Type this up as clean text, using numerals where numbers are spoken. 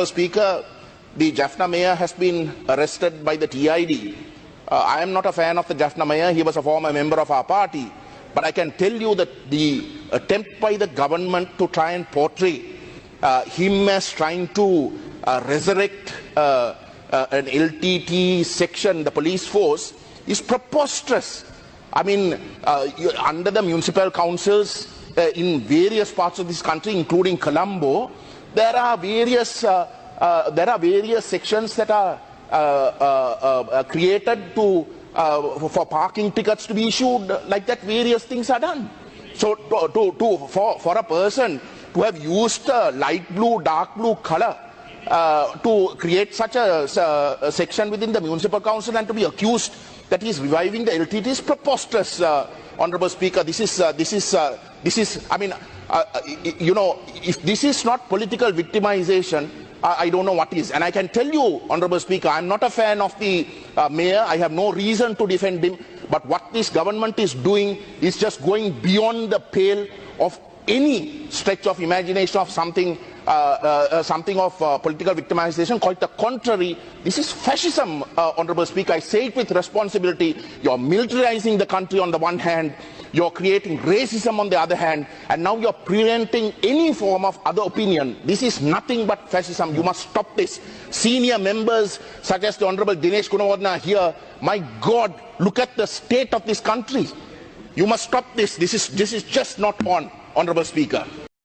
Speaker, the Jaffna mayor has been arrested by the TID. I am not a fan of the Jaffna mayor. He was a former member of our party. But I can tell you that the attempt by the government to try and portray him as trying to resurrect an LTT section, the police force, is preposterous. I mean, under the municipal councils in various parts of this country, including Colombo, there are various sections that are created to for parking tickets to be issued. Like that, various things are done. So for a person to have used a light blue, dark blue color to create such a section within the municipal council and to be accused that he is reviving the LTT is preposterous, Honourable Speaker. This is. I mean, you know, if this is not political victimization, I don't know what is. And I can tell you, Honourable Speaker, I'm not a fan of the mayor. I have no reason to defend him. But what this government is doing is just going beyond the pale of any stretch of imagination of something of political victimization. Quite the contrary, this is fascism, Honourable Speaker. I say it with responsibility. You're militarizing the country on the one hand, you're creating racism on the other hand, and now you're preventing any form of other opinion. This is nothing but fascism. You must stop this. Senior members such as the Honourable Dinesh Gunawardena here, my God, look at the state of this country. You must stop this. This is just not on, Honourable Speaker.